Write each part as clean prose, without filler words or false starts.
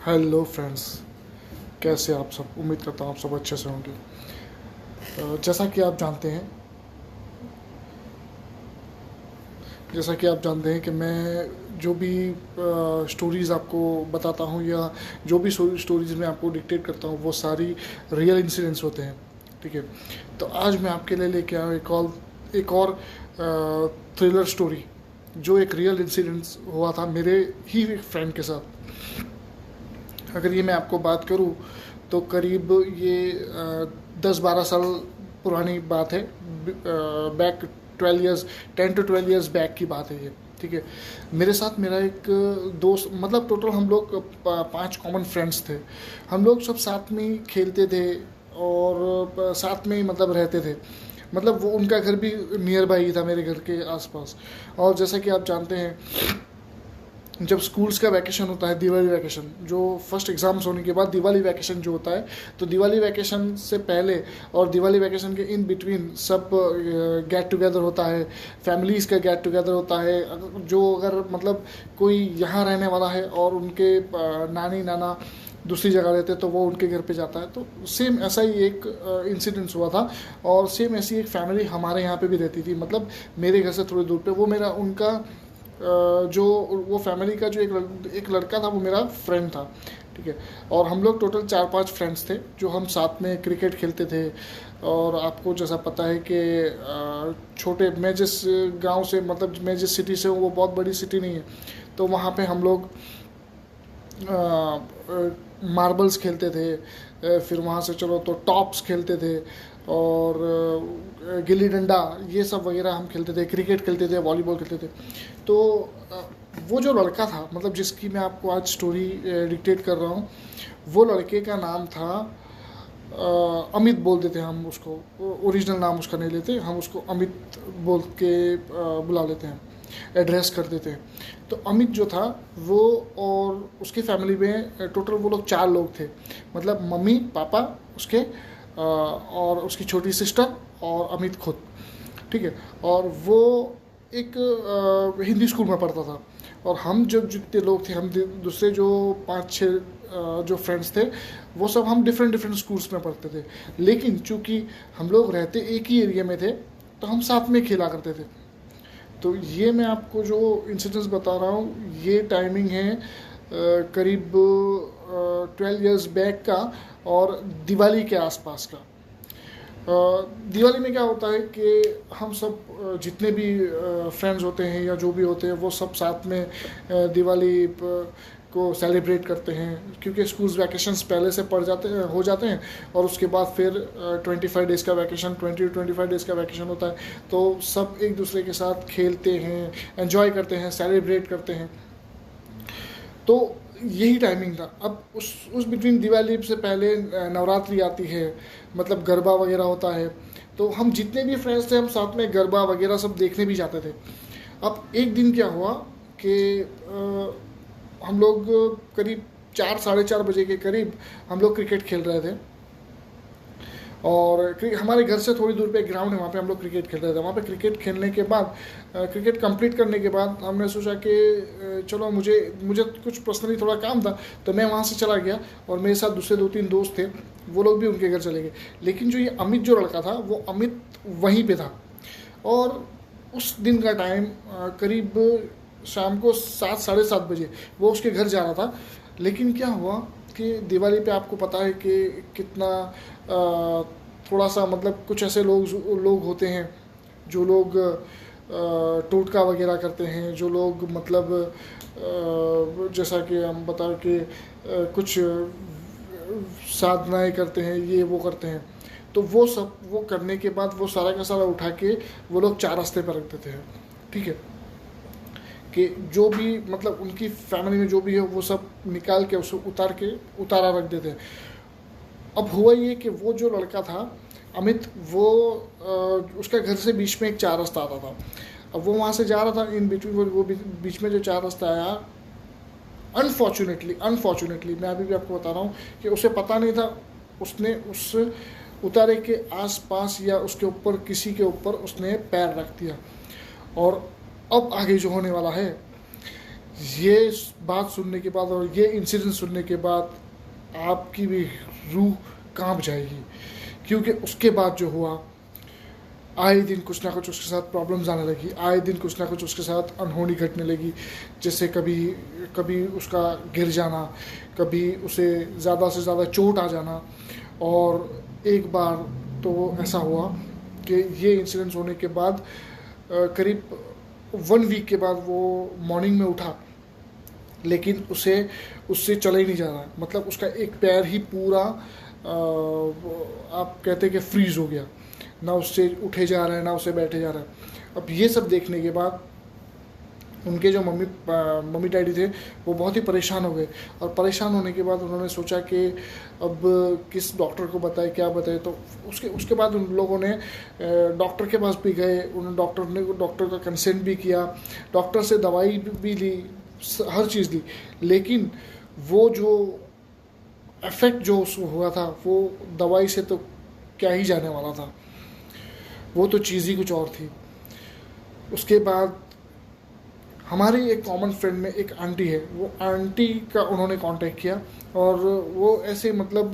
Hello friends, कैसे आप सब। उम्मीद करता हूँ आप सब अच्छे से होंगे। जैसा कि आप जानते हैं कि मैं जो भी स्टोरीज़ आपको बताता हूँ या जो भी स्टोरीज़ मैं आपको डिक्टेट करता हूँ वो सारी रियल इंसिडेंट्स होते हैं। ठीक है, तो आज मैं आपके लिए लेके आया हूँ एक और थ्रिलर स्टोरी जो एक रियल इंसिडेंट्स हुआ था मेरे ही एक फ्रेंड के साथ। अगर ये मैं आपको बात करूँ तो करीब ये 10-12 साल पुरानी बात है। Back 12 years, 10 to 12 years back की बात है ये। ठीक है, मेरे साथ मेरा एक दोस्त, मतलब टोटल हम लोग 5 कॉमन फ्रेंड्स थे। हम लोग सब साथ में ही खेलते थे और साथ में ही मतलब रहते थे। मतलब वो उनका घर भी नियर बाई ही था मेरे घर के आसपास। और जैसा कि आप जानते हैं, जब स्कूल्स का वैकेशन होता है, दिवाली वैकेशन, जो फर्स्ट एग्ज़ाम्स होने के बाद दिवाली वैकेशन जो होता है, तो दिवाली वैकेशन से पहले और दिवाली वैकेशन के इन बिटवीन सब गेट टुगेदर होता है। फैमिलीज़ का गेट टुगेदर होता है। अगर मतलब कोई यहाँ रहने वाला है और उनके नानी नाना दूसरी जगह रहते हैं तो वो उनके घर पे जाता है। तो सेम ऐसा ही एक इंसिडेंस हुआ था। और सेम ऐसी एक फैमिली हमारे यहाँ पे भी रहती थी, मतलब मेरे घर से थोड़ी दूर पे। वो मेरा उनका जो वो फैमिली का जो एक लड़का था वो मेरा फ्रेंड था। ठीक है, और हम लोग टोटल 4-5 फ्रेंड्स थे जो हम साथ में क्रिकेट खेलते थे। और आपको जैसा पता है कि छोटे, मैं जिस गांव से, मतलब मैं जिस सिटी से हूँ वो बहुत बड़ी सिटी नहीं है, तो वहाँ पे हम लोग मार्बल्स खेलते थे। फिर वहाँ से चलो तो टॉप्स खेलते थे और गिल्ली डंडा, ये सब वगैरह हम खेलते थे। क्रिकेट खेलते थे, वॉलीबॉल खेलते थे। तो वो जो लड़का था, मतलब जिसकी मैं आपको आज स्टोरी डिक्टेट कर रहा हूँ, वो लड़के का नाम था अमित बोल देते हैं हम उसको। ओरिजिनल नाम उसका नहीं लेते हम, उसको अमित बोल के बुला लेते हैं, एड्रेस कर देते हैं। तो अमित जो था वो और उसकी फैमिली में टोटल वो लोग 4 लोग थे। मतलब मम्मी पापा उसके, और उसकी छोटी सिस्टर और अमित खुद। ठीक है, और वो एक हिंदी स्कूल में पढ़ता था। और हम जब जितने लोग थे, हम दूसरे जो 5-6 जो फ्रेंड्स थे, वो सब हम डिफरेंट डिफरेंट स्कूल्स में पढ़ते थे। लेकिन चूंकि हम लोग रहते एक ही एरिया में थे तो हम साथ में खेला करते थे। तो ये मैं आपको जो इंसिडेंट्स बता रहा हूँ, ये टाइमिंग है करीब 12 ईयर्स बैक का और दिवाली के आसपास का। दिवाली में क्या होता है कि हम सब जितने भी फ्रेंड्स होते हैं या जो भी होते हैं वो सब साथ में दिवाली को सेलिब्रेट करते हैं। क्योंकि स्कूल्स वैकेशंस पहले से हो जाते हैं और उसके बाद फिर 25 डेज़ का वैकेशन, 20 to 25 डेज़ का वैकेशन होता है। तो सब एक दूसरे के साथ खेलते हैं, एंजॉय करते हैं, सेलिब्रेट करते हैं। तो यही टाइमिंग था। अब उस बिटवीन दिवाली से पहले नवरात्रि आती है, मतलब गरबा वगैरह होता है। तो हम जितने भी फ्रेंड्स थे हम साथ में गरबा वगैरह सब देखने भी जाते थे। अब एक दिन क्या हुआ कि हम लोग करीब 4-4:30 बजे के करीब हम लोग क्रिकेट खेल रहे थे। और हमारे घर से थोड़ी दूर पे एक ग्राउंड है, वहाँ पे हम लोग क्रिकेट खेल रहे थे। वहाँ पे क्रिकेट खेलने के बाद, क्रिकेट कंप्लीट करने के बाद हमने सोचा कि चलो, मुझे कुछ पर्सनली थोड़ा काम था तो मैं वहाँ से चला गया। और मेरे साथ दूसरे 2-3 दोस्त थे, वो लोग भी उनके घर चले गए। लेकिन जो ये अमित जो लड़का था, वो अमित वहीं पर था। और उस दिन का टाइम करीब शाम को 7-7:30 बजे वो उसके घर जा रहा था। लेकिन क्या हुआ कि दिवाली पे आपको पता है कि कितना थोड़ा सा, मतलब कुछ ऐसे लोग होते हैं जो लोग टोटका वगैरह करते हैं, जो लोग मतलब जैसा कि हम बता कि कुछ साधनाएं करते हैं, ये वो करते हैं। तो वो करने के बाद वो सारा का सारा उठा के वो लोग 4 रास्ते पर रख देते हैं। ठीक है, कि जो भी मतलब उनकी फैमिली में जो भी है वो सब निकाल के उसको उतारा रख देते हैं। अब हुआ ये कि वो जो लड़का था अमित, वो उसका घर से बीच में एक 4 रास्ता आता था। अब वो वहाँ से जा रहा था, इन बिटवीन वो बीच में जो 4 रास्ता आया, अनफॉर्चुनेटली मैं अभी भी आपको बता रहा हूँ कि उसे पता नहीं था। उसने उस उतारे के आसपास या उसके ऊपर, किसी के ऊपर उसने पैर रख दिया। और अब आगे जो होने वाला है ये बात सुनने के बाद और ये इंसिडेंट सुनने के बाद आपकी भी रूह कांप जाएगी, क्योंकि उसके बाद जो हुआ, आए दिन कुछ ना कुछ उसके साथ प्रॉब्लम्स आने लगी, आए दिन कुछ ना कुछ उसके साथ अनहोनी घटने लगी। जैसे कभी कभी उसका गिर जाना, कभी उसे ज़्यादा से ज़्यादा चोट आ जाना। और एक बार तो ऐसा हुआ कि ये इंसिडेंट्स होने के बाद करीब 1 वीक के बाद वो मॉर्निंग में उठा, लेकिन उससे चला ही नहीं जा रहा। मतलब उसका एक पैर ही पूरा आप कहते हैं कि फ्रीज हो गया, ना उससे उठे जा रहा है ना उससे बैठे जा रहा है। अब ये सब देखने के बाद उनके जो मम्मी डैडी थे वो बहुत ही परेशान हो गए। और परेशान होने के बाद उन्होंने सोचा कि अब किस डॉक्टर को बताए, क्या बताए। तो उसके बाद उन लोगों ने डॉक्टर के पास भी गए, उन डॉक्टर का कंसेंट भी किया, डॉक्टर से दवाई भी ली, हर चीज़ ली। लेकिन वो जो इफ़ेक्ट जो उसको हुआ था वो दवाई से तो क्या ही जाने वाला था, वो तो चीज़ ही कुछ और थी। उसके बाद हमारी एक कॉमन फ्रेंड में एक आंटी है, वो आंटी का उन्होंने कांटेक्ट किया। और वो ऐसे मतलब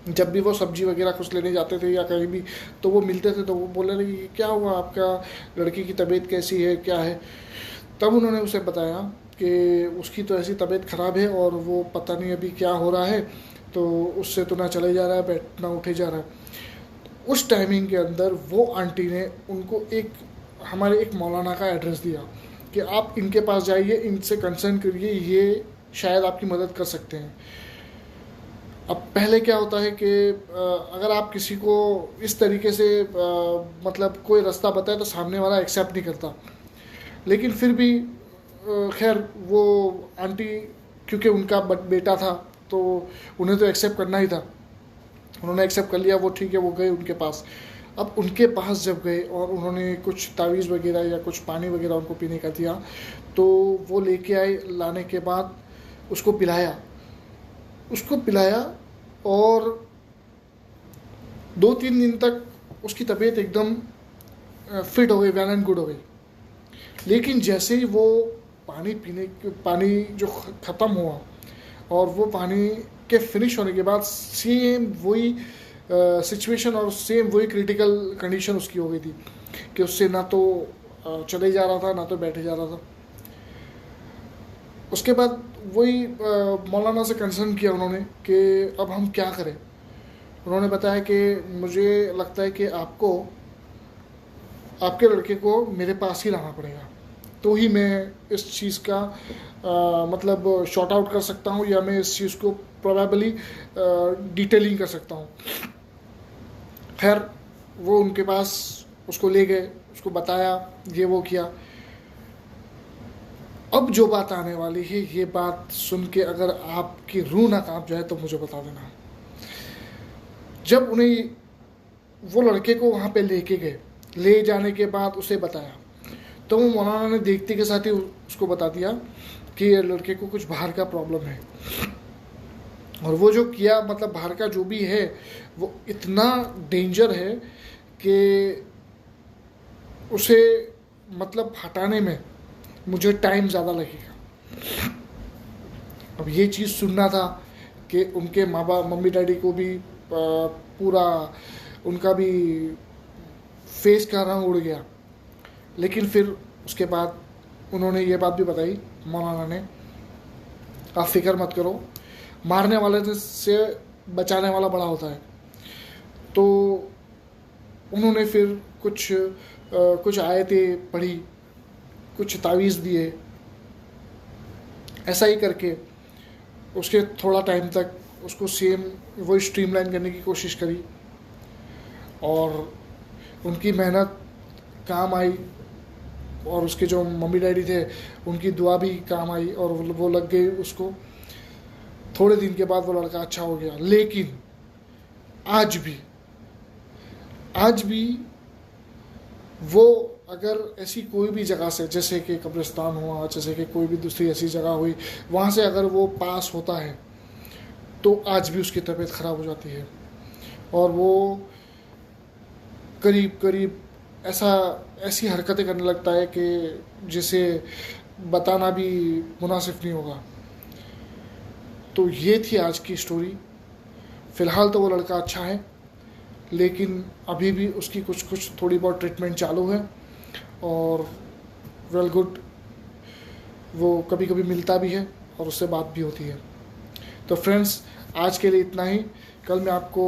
जब भी वो सब्जी वगैरह कुछ लेने जाते थे या कहीं भी, तो वो मिलते थे, तो वो बोले रहे कि क्या हुआ, आपका लड़की की तबीयत कैसी है, क्या है। तब उन्होंने उसे बताया कि उसकी तो ऐसी तबीयत ख़राब है और वो पता नहीं अभी क्या हो रहा है, तो उससे तो ना चले जा रहा है, बैठना उठे जा रहा है। उस टाइमिंग के अंदर वो आंटी ने उनको हमारे एक मौलाना का एड्रेस दिया कि आप इनके पास जाइए, इनसे कंसर्न करिए, ये शायद आपकी मदद कर सकते हैं। अब पहले क्या होता है कि अगर आप किसी को इस तरीके से मतलब कोई रास्ता बताए तो सामने वाला एक्सेप्ट नहीं करता। लेकिन फिर भी खैर वो आंटी, क्योंकि उनका बेटा था तो उन्हें तो एक्सेप्ट करना ही था, उन्होंने एक्सेप्ट कर लिया। वो ठीक है, वो गए उनके पास। अब उनके पास जब गए और उन्होंने कुछ तावीज़ वगैरह या कुछ पानी वगैरह उनको पीने का दिया, तो वो लेके आए। लाने के बाद उसको पिलाया और 2-3 दिन तक उसकी तबीयत एकदम फिट हो गई, वेल एंड गुड हो गई। लेकिन जैसे ही वो पानी जो ख़त्म हुआ और वो पानी के फिनिश होने के बाद सेम वही सिचुएशन और सेम वही क्रिटिकल कंडीशन उसकी हो गई थी कि उससे ना तो चले जा रहा था ना तो बैठे जा रहा था। उसके बाद वही मौलाना से कंसर्न किया उन्होंने कि अब हम क्या करें। उन्होंने बताया कि मुझे लगता है कि आपके लड़के को मेरे पास ही लाना पड़ेगा, तो ही मैं इस चीज़ का मतलब शॉर्ट आउट कर सकता हूँ, या मैं इस चीज़ को प्रोबेबली डिटेलिंग कर सकता हूँ। खैर वो उनके पास उसको ले गए, उसको बताया, ये वो किया। अब जो बात आने वाली है, ये बात सुन के अगर आपकी रूह ना कांप जाए तो मुझे बता देना। जब उन्हें वो लड़के को वहाँ पे लेके गए, ले जाने के बाद उसे बताया, तो वो मौलाना ने देखते के साथ ही उसको बता दिया कि लड़के को कुछ बाहर का प्रॉब्लम है। और वो जो किया, मतलब बाहर का जो भी है वो इतना डेंजर है कि उसे मतलब हटाने में मुझे टाइम ज़्यादा लगेगा। अब ये चीज़ सुनना था कि उनके मम्मी डैडी को भी पूरा उनका भी फेस का रंग उड़ गया। लेकिन फिर उसके बाद उन्होंने ये बात भी बताई, मौलाना ने, आप फिक्र मत करो, मारने वाले से बचाने वाला बड़ा होता है। तो उन्होंने फिर कुछ आयतें पढ़ी, कुछ तावीज़ दिए, ऐसा ही करके उसके थोड़ा टाइम तक उसको सेम वही स्ट्रीमलाइन करने की कोशिश करी। और उनकी मेहनत काम आई और उसके जो मम्मी डैडी थे उनकी दुआ भी काम आई और वो लग गई उसको। थोड़े दिन के बाद वो लड़का अच्छा हो गया। लेकिन आज भी वो अगर ऐसी कोई भी जगह से, जैसे कि कब्रिस्तान हुआ, जैसे कि कोई भी दूसरी ऐसी जगह हुई, वहाँ से अगर वो पास होता है तो आज भी उसकी तबीयत ख़राब हो जाती है। और वो करीब ऐसी हरकतें करने लगता है कि जैसे बताना भी मुनासिब नहीं होगा। तो ये थी आज की स्टोरी। फ़िलहाल तो वो लड़का अच्छा है, लेकिन अभी भी उसकी कुछ थोड़ी बहुत ट्रीटमेंट चालू है, और वेल गुड, वो कभी कभी मिलता भी है और उससे बात भी होती है। तो फ्रेंड्स, आज के लिए इतना ही। कल मैं आपको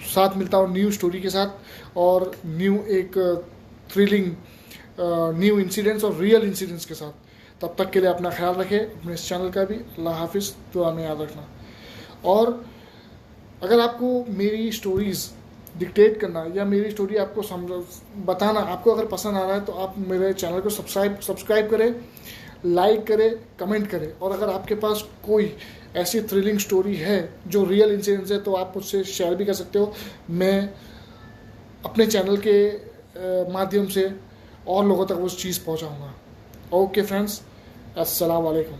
साथ मिलता हूँ न्यू स्टोरी के साथ, और न्यू एक थ्रिलिंग न्यू इंसिडेंट्स और रियल इंसिडेंट्स के साथ। तब तक के लिए अपना ख्याल रखें, अपने इस चैनल का भी। अल्लाह हाफिज़, दुआ में याद रखना। और अगर आपको मेरी स्टोरीज़ डिक्टेट करना या मेरी स्टोरी आपको समझ बताना, आपको अगर पसंद आ रहा है, तो आप मेरे चैनल को सब्सक्राइब करें, लाइक करें, कमेंट करें। और अगर आपके पास कोई ऐसी थ्रिलिंग स्टोरी है जो रियल इंसिडेंट्स है, तो आप मुझसे शेयर भी कर सकते हो। मैं अपने चैनल के माध्यम से और लोगों तक उस चीज़ पहुंचाऊंगा। ओके फ्रेंड्स, अस्सलाम वालेकुम।